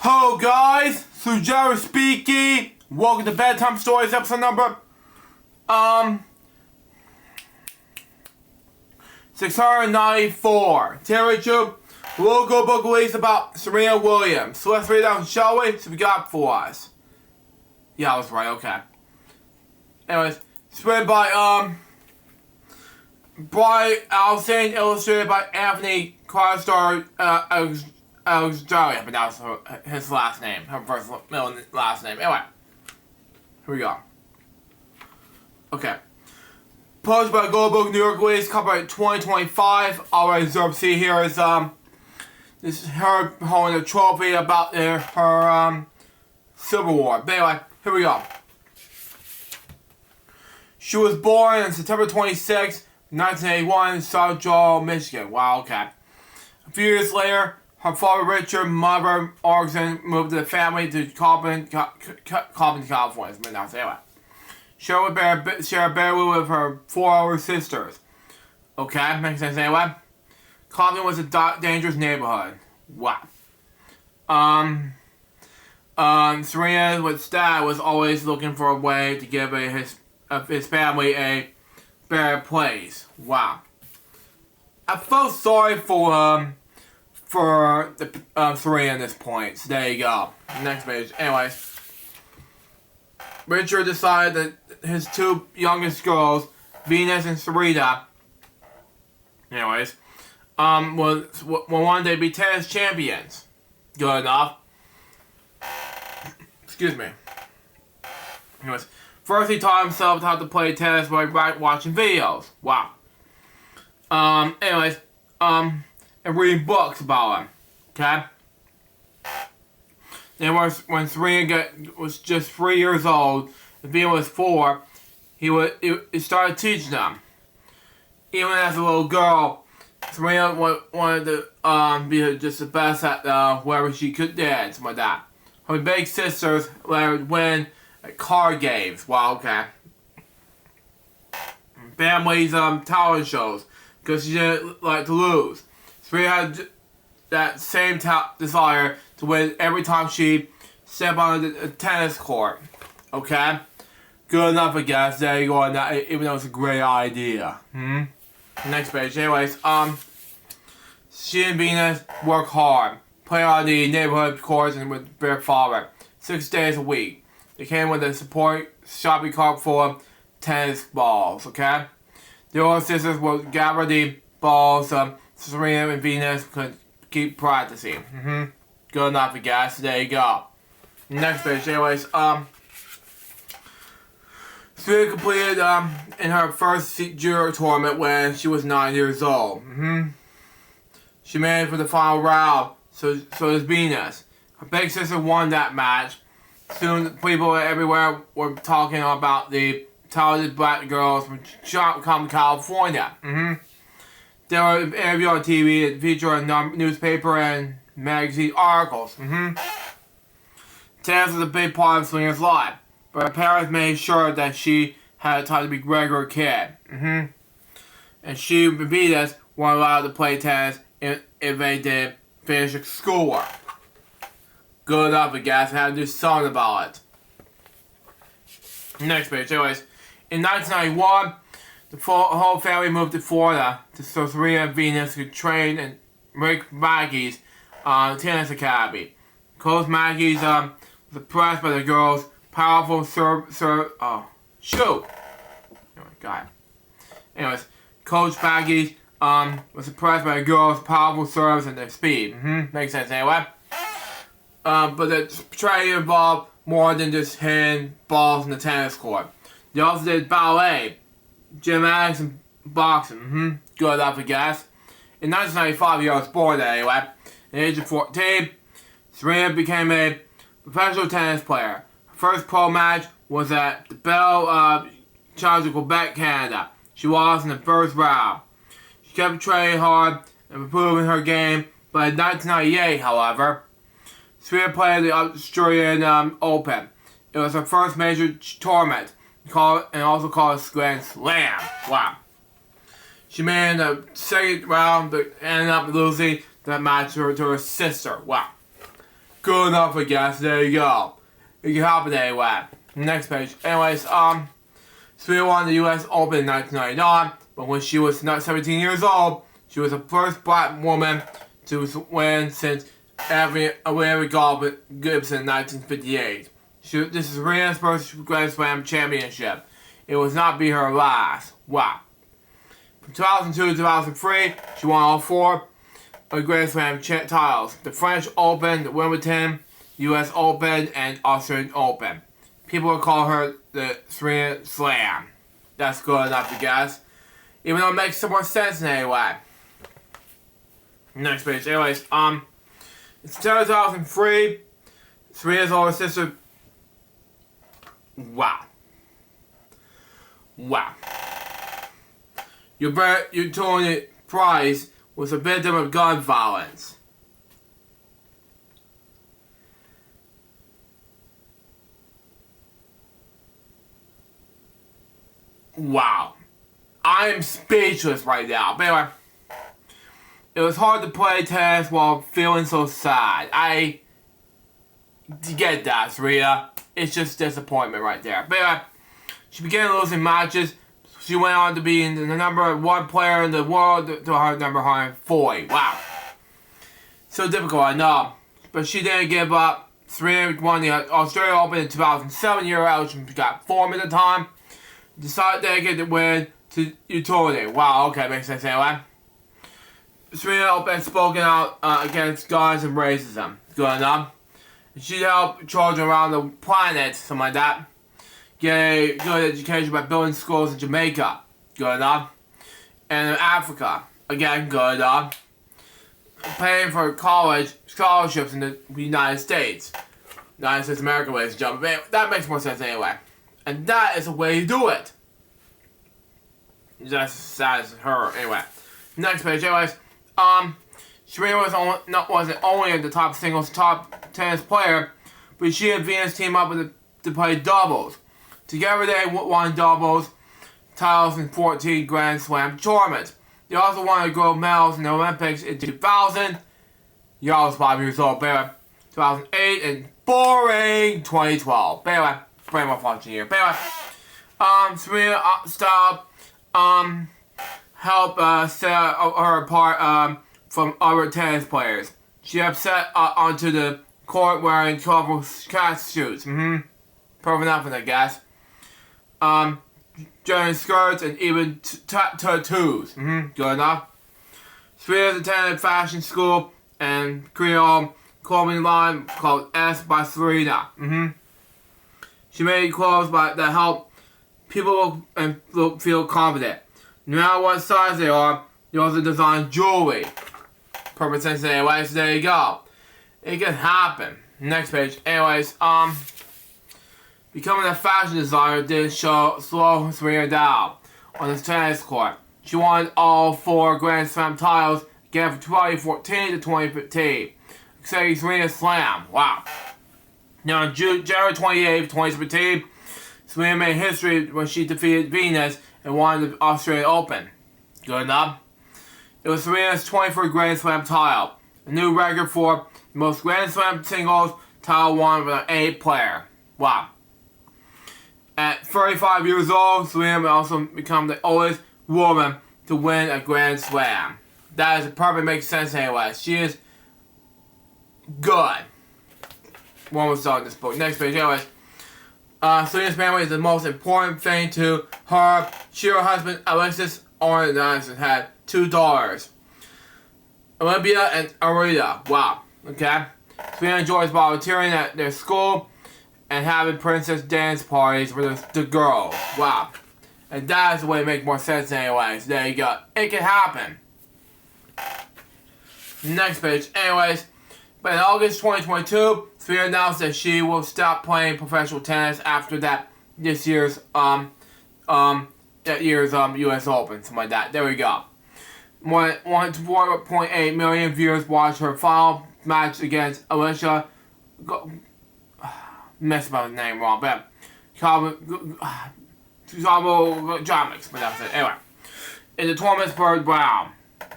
Hello guys, Jerry speaking. Welcome to Bedtime Stories episode number 694. Temperature, local book release about Serena Williams. So let's read out, shall we? So we got for us. Yeah, I was right, okay. Anyways, it's written by Brian Allison, illustrated by Anthony Crostar Alexandria, but that was his last name, her first middle last name. Anyway, here we go. Okay. Published by Global New York release, copyright 2025. All I deserve to see here is this is her holding a trophy about her Civil War. But anyway, here we go. She was born on September 26, 1981 in South Joel, Michigan. Wow, okay. A few years later, her father Richard, mother Orson, moved the family to California. Anyway, she shared a bedroom with her four older sisters. Okay, makes sense anyway. Compton was a dangerous neighborhood. Wow. Serena's dad was always looking for a way to give his family a better place. Wow. I felt sorry for Serena at this point. So there you go. Next page. Anyways, Richard decided that his two youngest girls, Venus and Serena, will one day be tennis champions. Good enough. Excuse me. Anyways, first he taught himself how to play tennis by watching videos. Wow. And reading books about him. Okay? Then when Serena was just 3 years old, and Venus was 4, he started teaching them. Even as a little girl, Serena wanted to be just the best at whatever she could did, something like that. Her big sisters let her win at card games. Wow, okay. Families, talent shows, because she didn't like to lose. Serena had that same desire to win every time she stepped on a tennis court. Okay? Good enough, I guess. There you go. Even though it's a great idea. Next page. Anyways, she and Venus work hard. Play on the neighborhood courts and with their father. 6 days a week. They came with a support shopping cart full of tennis balls. Okay? The older sisters would gather the balls. Serena and Venus could keep practicing. Good enough, I guess. There you go. Next page. Anyways, Serena completed in her first junior tournament when she was 9 years old. She made it for the final round. So does Venus. Her big sister won that match. Soon, people everywhere were talking about the talented black girls from California. They were interviewed on TV and featured in newspaper and magazine articles. Tennis was a big part of Serena's life, but her parents made sure that she had time to be a regular kid. And she and Venus weren't allowed to play tennis if they did finish schoolwork. Good enough, I guess. I had to do something about it. Next page. Anyways, in 1991, the whole family moved to Florida so Serena and Venus could train in Rick Mackey's tennis academy. Coach Mackey's was impressed by the girls' powerful shoot. Oh my God. Anyways, Coach Mackey was impressed by the girls' powerful serves and their speed. Makes sense anyway. But the training involved more than just hitting balls in the tennis court. They also did ballet, gymnastics, and boxing. Good enough, I guess. In 1995, I was born anyway. At the age of 14, Serena became a professional tennis player. Her first pro match was at the Bell Challenge of Quebec, Canada. She lost in the first round. She kept training hard and improving her game, but in 1998, however, Serena played the Australian Open. It was her first major tournament, and also called a Grand Slam. Wow. She made it in the second round, but ended up losing that match to her sister. Wow. Good enough, I guess. There you go. It can happen anyway. Next page. Anyways, Serena won the U.S. Open in 1999, but when she was not 17 years old, she was the first black woman to win since Avery Gibson in 1958. This is Serena's first Grand Slam championship. It was not be her last. Wow. From 2002 to 2003, she won all 4 Grand Slam titles: the French Open, the Wimbledon, U.S. Open, and Australian Open. People would call her the Serena Slam. That's good enough, I guess. Even though it makes some more sense in any way. Next page. Anyways, it's 2003. Serena's older sister. Wow. Wow. Your Tony Price was a victim of gun violence. Wow. I am speechless right now. But anyway, it was hard to play tennis while feeling so sad. I get that, Serena. It's just disappointment right there. But anyway, she began losing matches. She went on to be the number 1 player in the world to her number 140. Wow. So difficult, I know. But she didn't give up. Serena won the Australian Open in 2007 year out. She got form at the time. Decided to get the win to utility. Wow, okay, makes sense anyway. Serena Open spoken out against guns and racism. Good enough. She helped children around the planet, something like that, get a good education by building schools in Jamaica. Good enough. And in Africa. Again, good enough. Paying for college scholarships in the United States. United States of America, ladies and gentlemen. That makes more sense anyway. And that is the way to do it. That's as sad as her. Anyway. Next page. Anyways. Serena wasn't only the top tennis player, but she and Venus teamed up to play doubles. Together they won doubles titles in 14 Grand Slam tournaments. They also won the gold medals in the Olympics in 2000. Y'all was 5 years old, baby. 2008 and boring 2012. Baby, brain more function here. Baby, Serena helped set her apart from other tennis players. She upset onto the court wearing colorful cat suits. Perfect enough, I guess. Giant skirts and even tattoos. Good enough. Serena attended fashion school and Creole clothing line called S by Serena. She made clothes that help people feel confident. No matter what size they are, they also design jewelry. Perfect sense anyway, so there you go. It can happen. Next page. Anyways, becoming a fashion designer didn't slow Serena down on the tennis court. She won all 4 Grand Slam titles again from 2014 to 2015. Except Serena Slam. Wow. Now on January 28th, 2017, Serena made history when she defeated Venus and won the Australian Open. Good enough. It was Serena's 23rd Grand Slam title, a new record for the most Grand Slam singles title won by any player. Wow. At 35 years old, Serena also become the oldest woman to win a Grand Slam. That is perfect, makes sense anyway. She is good. One was on this book. Next page, anyways. Serena's family is the most important thing to her. She and her husband, Alexis Ornanson, had 2 daughters, Olympia and Arita. Wow. Okay. Serena enjoys volunteering at their school and having princess dance parties with the girls. Wow. And that is the way to make more sense anyways. There you go. It can happen. Next page. Anyways, but in August 2022, Serena announced that she will stop playing professional tennis after this year's U.S. Open, something like that. There we go. 4.8 million viewers watched her final match against Alicia. Messed up the name wrong, but Dramix, but that's it. Anyway, in the tournament's third round.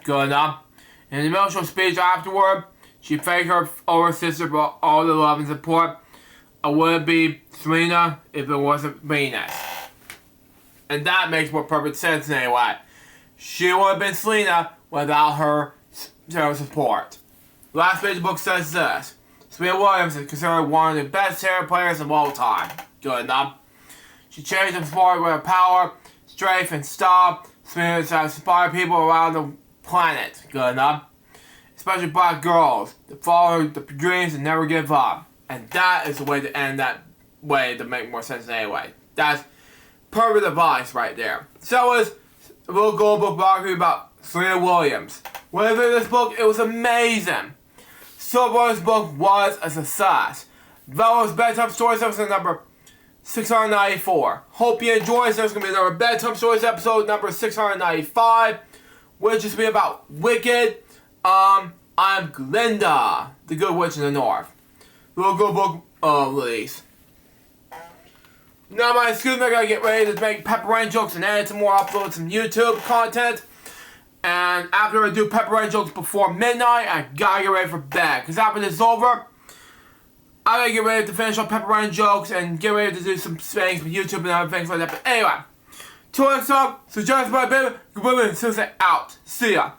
Good enough. In an emotional speech afterward, She thanked her older sister for all the love and support. I wouldn't be Serena if it wasn't Venus. And that makes more perfect sense anyway. She would have been Serena without her support. Last page of the book says this. Serena Williams is considered one of the best tennis players of all time. Good enough. She changed the sport with her power, strength, and style. Serena has inspired people around the planet. Good enough. Especially black girls to follow the dreams and never give up. And that is the way to end that way to make more sense anyway. That's perfect advice right there. So is a little gold book biography about Serena Williams. When I read this book, it was amazing. So far, this book was a success. That was Bedtime Stories episode number 694. Hope you enjoyed. There's going to be another Bedtime Stories episode number 695, which is going to be about Wicked. I'm Glinda, the Good Witch in the North. Little good book release. Now my excuse me, I gotta get ready to make pepper rain jokes and edit some more, upload some YouTube content. And after I do pepper rain jokes before midnight, I gotta get ready for bed. Because after this is over, I gotta get ready to finish up pepper rain jokes and get ready to do some things with YouTube and other things like that. But anyway, till next time, so just my baby, good women, Susan out. See ya.